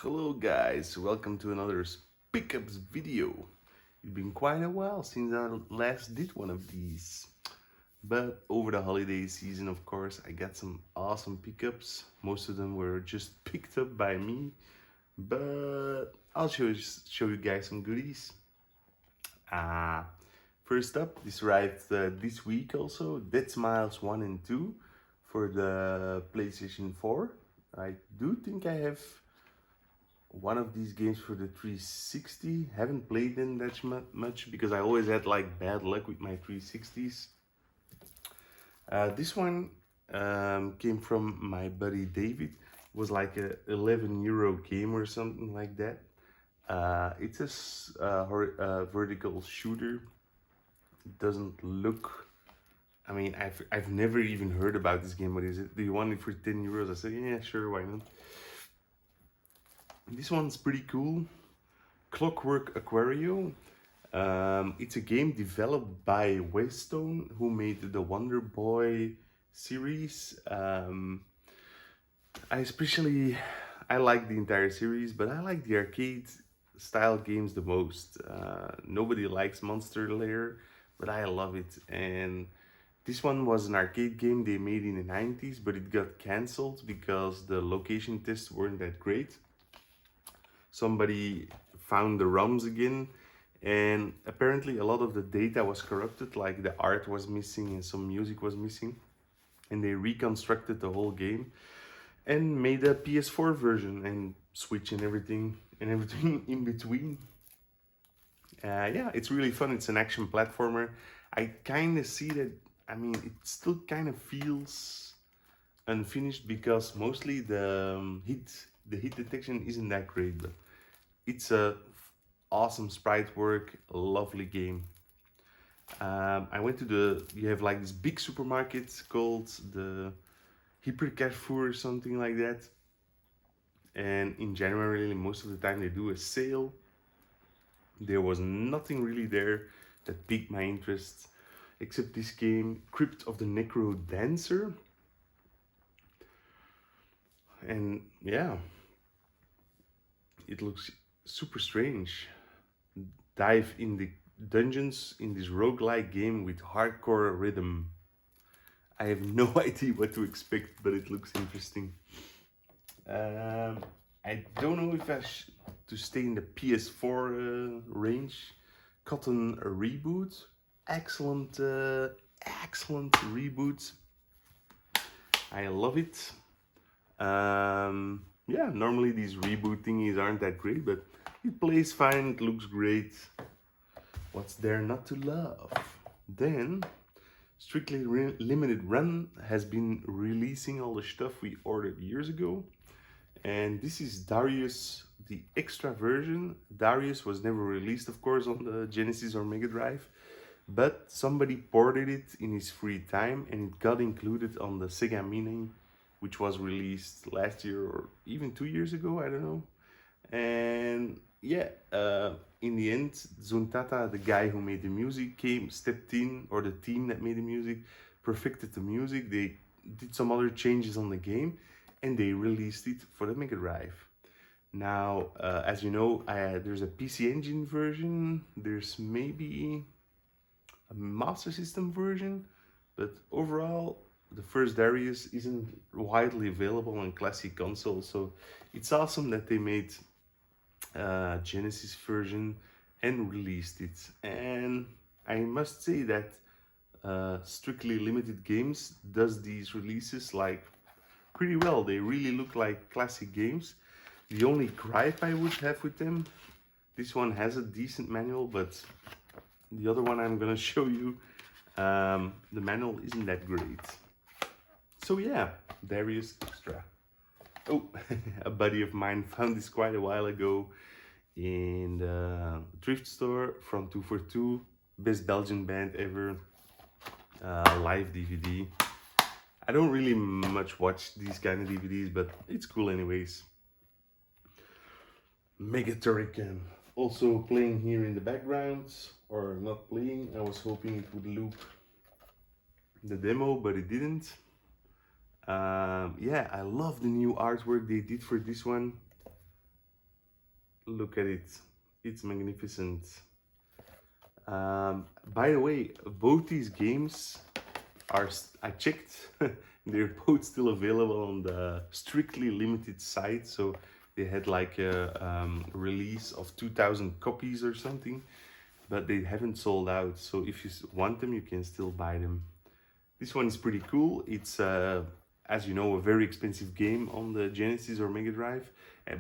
Hello guys, welcome to another pickups video. It's been quite a while since I last did one of these. But over the holiday season, of course, I got some awesome pickups. Most of them were just picked up by me. But I'll show you guys some goodies. First up, this arrived this week also. Dead Smiles 1 and 2 for the PlayStation 4. I do think I have one of these games for the 360. Haven't played them that much because I always had like bad luck with my 360s. This one came from my buddy David. It was like a €11 game or something like that. It's a vertical shooter. It doesn't look, I mean, I've never even heard about this game. What is it? Do you want it for €10? I said, yeah, sure, why not? This one's pretty cool. Clockwork Aquario. It's a game developed by Waystone, who made the Wonder Boy series. I like the entire series, but I like the arcade style games the most. Nobody likes Monster Lair, but I love it. And this one was an arcade game they made in the 90s, but it got cancelled because the location tests weren't that great. Somebody found the ROMs again, and apparently a lot of the data was corrupted, like the art was missing and some music was missing, and they reconstructed the whole game and made a PS4 version and Switch and everything in between. Yeah, it's really fun. It's an action platformer. I kind of see that, I mean, it still kind of feels unfinished because mostly the hit detection isn't that great, but it's a awesome sprite work, lovely game. I went to you have like this big supermarket called the Hyper Carrefour or something like that. And in January, most of the time they do a sale. There was nothing really there that piqued my interest, except this game, Crypt of the Necro Dancer. And yeah, it looks super strange. Dive in the dungeons in this roguelike game with hardcore rhythm. I have no idea what to expect, but it looks interesting. I don't know if to stay in the PS4 range. Cotton Reboot. Excellent reboot. I love it. Yeah, normally these reboot thingies aren't that great, but it plays fine, it looks great. What's there not to love? Then, Strictly Limited Run has been releasing all the stuff we ordered years ago. And this is Darius, the extra version. Darius was never released, of course, on the Genesis or Mega Drive. But somebody ported it in his free time and it got included on the Sega Mini, which was released last year or even 2 years ago, I don't know. And yeah, in the end, Zuntata, the guy who made the music, stepped in, or the team that made the music, perfected the music. They did some other changes on the game, and they released it for the Mega Drive. Now, as you know, there's a PC Engine version. There's maybe a Master System version, but overall, the first Darius isn't widely available on classic consoles, so it's awesome that they made Genesis version and released it. And I must say that Strictly Limited Games does these releases like pretty well. They really look like classic games. The only gripe I would have with them, this one has a decent manual, but the other one I'm gonna show you, the manual isn't that great. So yeah, Darius Extra. Oh, a buddy of mine found this quite a while ago in the thrift store from 242. Best Belgian band ever. Live DVD. I don't really much watch these kind of DVDs, but it's cool anyways. Mega Turrican. Also playing here in the background, or not playing. I was hoping it would loop the demo, but it didn't. Yeah, I love the new artwork they did for this one. look at it. It's magnificent. By the way, both these games are, I checked, they're both still available on the strictly limited site. So they had like a release of 2,000 copies or something, but they haven't sold out. So if you want them, you can still buy them. This one is pretty cool. It's, as you know, a very expensive game on the Genesis or Mega Drive,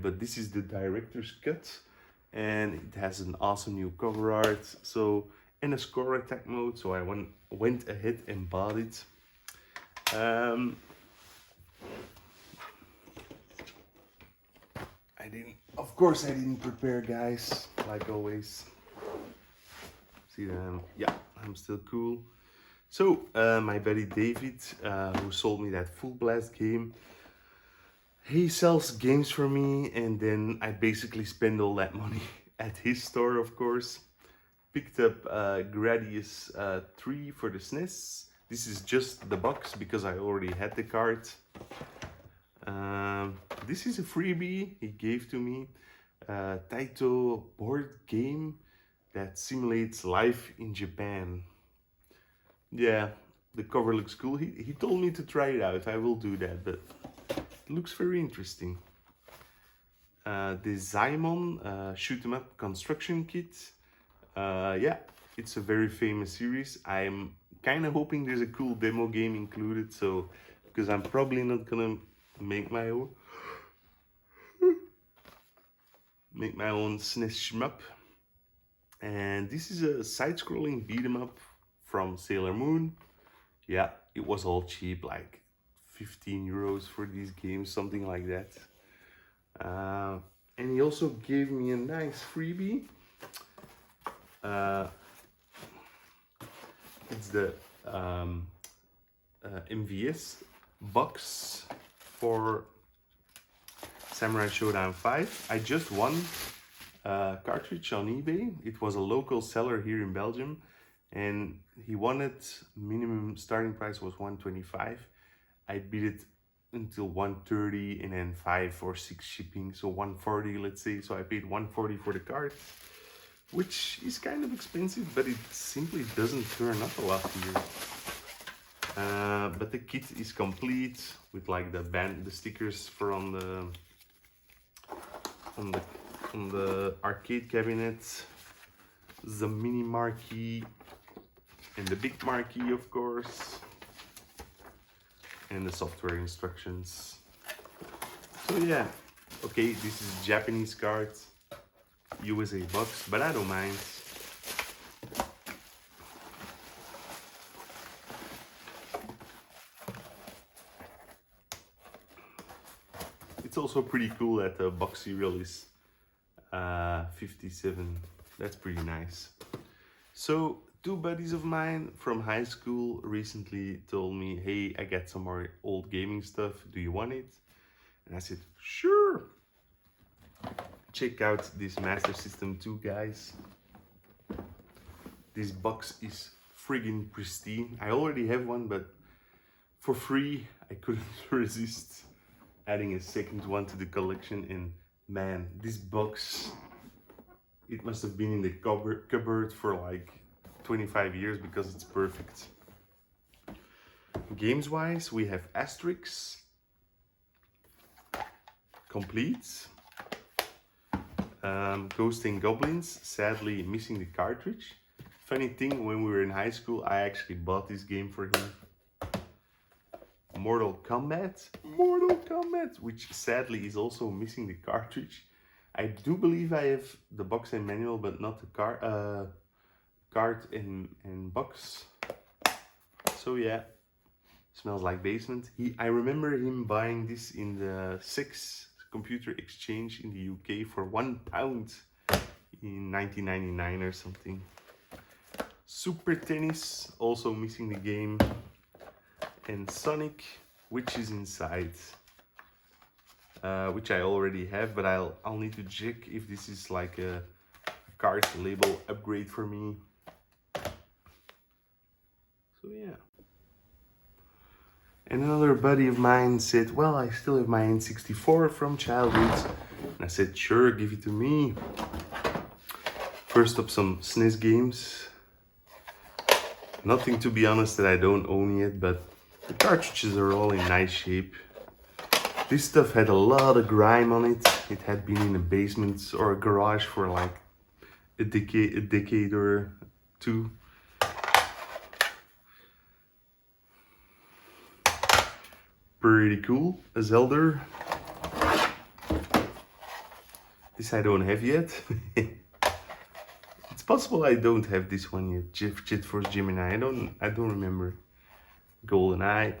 but this is the director's cut, and it has an awesome new cover art. So, and a score attack mode. So I went ahead and bought it. Of course, I didn't prepare, guys, like always. See them? Yeah, I'm still cool. So, my buddy David, who sold me that Full Blast game, he sells games for me, and then I basically spend all that money at his store, of course. Picked up Gradius 3 for the Snes. This is just the box because I already had the card. This is a freebie he gave to me. Taito board game that simulates life in Japan. Yeah, the cover looks cool. He told me to try it out. I will do that, but it looks very interesting. The Zaimon shoot 'em up construction kit. Yeah, it's a very famous series. I'm kind of hoping there's a cool demo game included, so because I'm probably not gonna make my own SNES shmup. And this is a side-scrolling beat 'em up from Sailor Moon. Yeah, it was all cheap, like 15 euros for these games, something like that. And he also gave me a nice freebie. It's the MVS box for Samurai Showdown 5. I just won a cartridge on eBay. It was a local seller here in Belgium, and he wanted, minimum starting price was 125. I beat it until 130 and then 5 or 6 shipping, so 140, let's say. So I paid 140 for the card, which is kind of expensive, but it simply doesn't turn up a lot here. But the kit is complete with like the stickers for on the arcade cabinet, the mini marquee, and the big marquee, of course, and the software instructions. So yeah, okay, this is Japanese card, USA box, but I don't mind. It's also pretty cool that the box serial is 57. That's pretty nice. So two buddies of mine from high school recently told me, hey, I got some more old gaming stuff, do you want it? And I said, sure. Check out this Master System 2, guys. This box is friggin' pristine. I already have one, but for free I couldn't resist adding a second one to the collection. And man, this box, it must have been in the cupboard for like 25 years because it's perfect. Games wise, we have Asterix complete, Ghosts and Goblins, sadly missing the cartridge. Funny thing, when we were in high school, I actually bought this game for him. Mortal Kombat, which sadly is also missing the cartridge. I do believe I have the box and manual, but not the card and box. So yeah, smells like basement. I remember him buying this in the Sex Computer Exchange in the UK for £1 in 1999 or something. Super Tennis, also missing the game. And Sonic, which is inside, which I already have, but I'll need to check if this is like a card label upgrade for me. So yeah. And another buddy of mine said, well, I still have my N64 from childhood. And I said, sure, give it to me. First up, some Snes Games. Nothing, to be honest, that I don't own yet, but the cartridges are all in nice shape. This stuff had a lot of grime on it. It had been in a basement or a garage for like a decade or two. Pretty cool. A Zelda. This I don't have yet. It's possible I don't have this one yet. Jet Force Gemini. I don't remember. Golden Eye.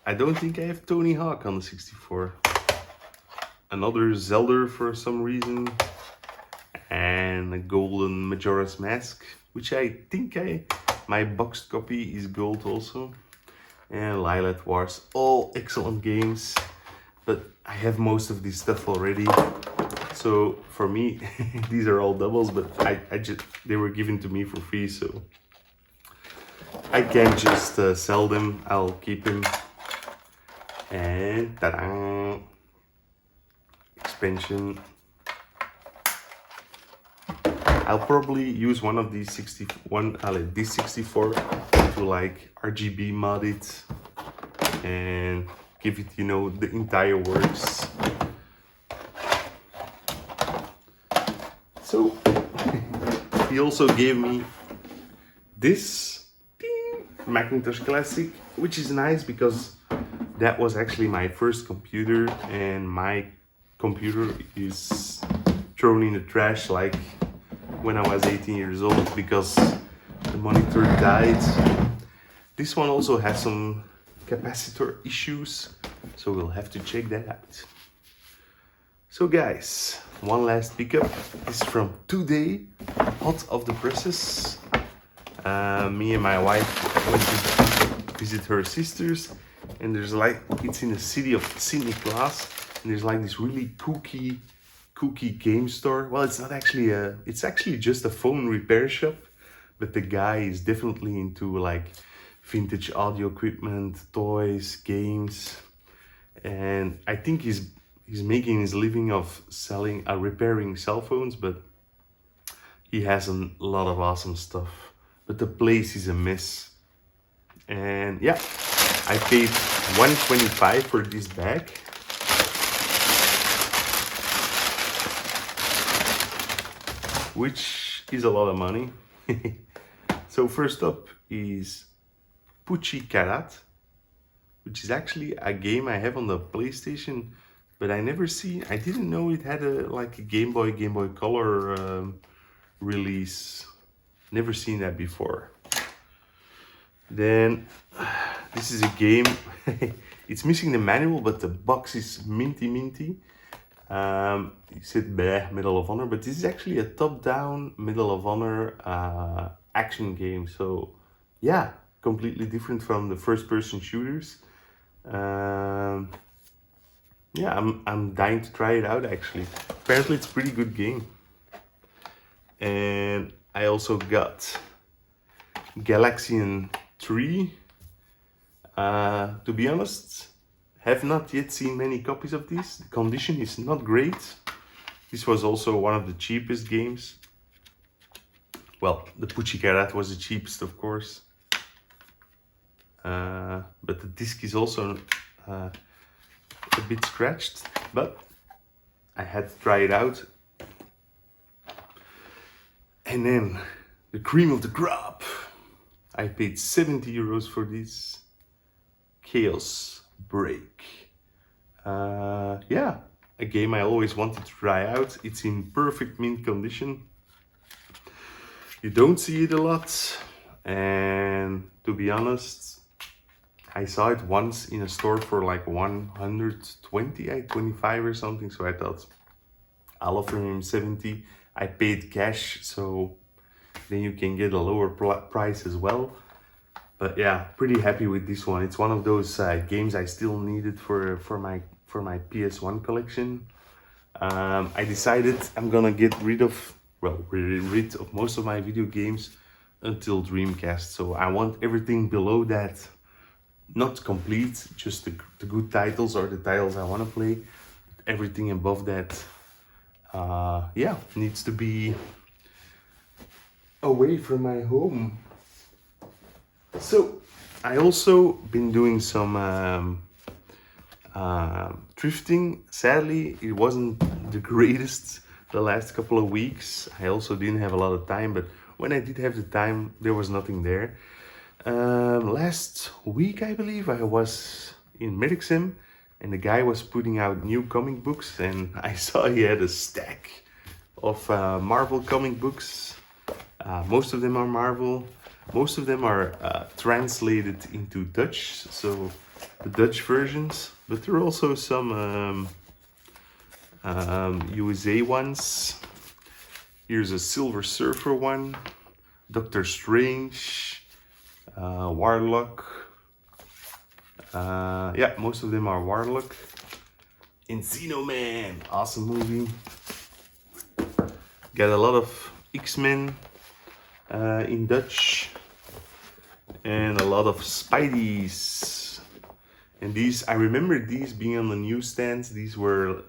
I don't think I have Tony Hawk on the 64. Another Zelda for some reason. And a golden Majora's Mask, which I think my boxed copy is gold also. And Lilith Wars, all excellent games. But I have most of this stuff already. So for me, these are all doubles, but they were given to me for free, so I can't just sell them. I'll keep them. And ta-da! Expansion. I'll probably use one of these this 64 to like RGB mod it and give it, you know, the entire works. So he also gave me this Magnetos Classic, which is nice because that was actually my first computer, and my computer is thrown in the trash like when I was 18 years old because the monitor died. This one also has some capacitor issues, so we'll have to check that out. So guys, one last pickup. This is from today, hot off the presses. Me and my wife went to visit her sisters, and there's like, it's in the city of St. Nicholas, and there's like this really kooky game store. Well, it's not actually it's actually just a phone repair shop, but the guy is definitely into like vintage audio equipment, toys, games, and I think he's making his living of selling repairing cell phones, but he has a lot of awesome stuff. But the place is a mess. And yeah, I paid $125 for this bag. Which is a lot of money. So first up is Pucci Carat, which is actually a game I have on the PlayStation, but I didn't know it had like a Game Boy Color release. Never seen that before. Then this is a game. It's missing the manual, but the box is minty. You said Medal of Honor, but this is actually a top-down Medal of Honor action game. So yeah, completely different from the first-person shooters. Yeah, I'm dying to try it out actually. Apparently it's a pretty good game. And I also got Galaxian 3. To be honest, have not yet seen many copies of this. The condition is not great. This was also one of the cheapest games. Well, the Pucci Carat was the cheapest, of course. But the disc is also a bit scratched, but I had to try it out. And then the cream of the crop. I paid 70 euros for this. Chaos Break. Yeah, a game I always wanted to try out. It's in perfect mint condition. You don't see it a lot, and to be honest, I saw it once in a store for like 125 or something, so I thought I'll offer him 70. I paid cash, so then you can get a lower price as well. But yeah, pretty happy with this one. It's one of those games I still needed for my PS1 collection. I decided I'm gonna get rid of most of my video games until Dreamcast. So I want everything below that not complete, just the good titles or the titles I want to play. Everything above that, yeah, needs to be away from my home. So I also been doing some thrifting. Sadly, it wasn't the greatest the last couple of weeks. I also didn't have a lot of time, but when I did have the time, there was nothing there. Last week, I believe, I was in Medixim and the guy was putting out new comic books, and I saw he had a stack of Marvel comic books. Most of them are Marvel. Most of them are translated into Dutch, so the Dutch versions, but there are also some USA ones. Here's a Silver Surfer one, Doctor Strange, Warlock. Yeah, most of them are Warlock. Encino Man, awesome movie. Got a lot of X-Men in Dutch, and a lot of Spideys. And these, I remember these being on the newsstands. These were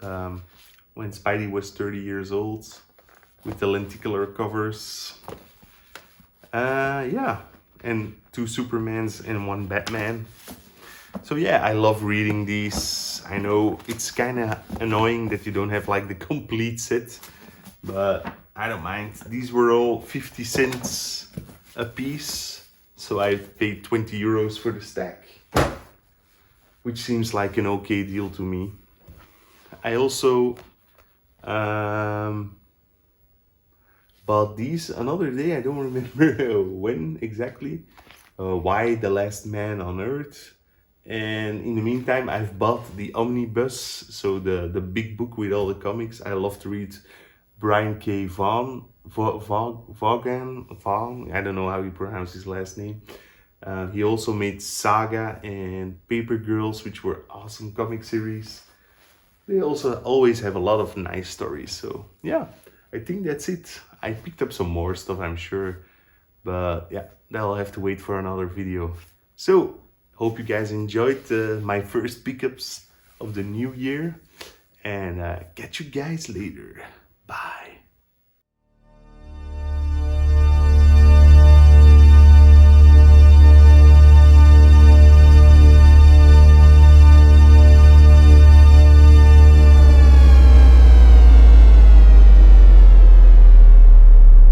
when Spidey was 30 years old, with the lenticular covers. Yeah, and 2 Supermans and 1 Batman. So yeah, I love reading these. I know it's kind of annoying that you don't have like the complete set, but I don't mind. These were all 50 cents a piece, so I paid 20 euros for the stack, which seems like an okay deal to me. I also bought these another day. I don't remember when exactly. Why the Last Man on Earth. And in the meantime, I've bought the Omnibus, so the big book with all the comics. I love to read Brian K. Vaughan, I don't know how you pronounce his last name. He also made Saga and Paper Girls, which were awesome comic series. They also always have a lot of nice stories. So yeah, I think that's it. I picked up some more stuff, I'm sure. But yeah, that'll have to wait for another video. So, hope you guys enjoyed my first pickups of the new year. And catch you guys later. Bye.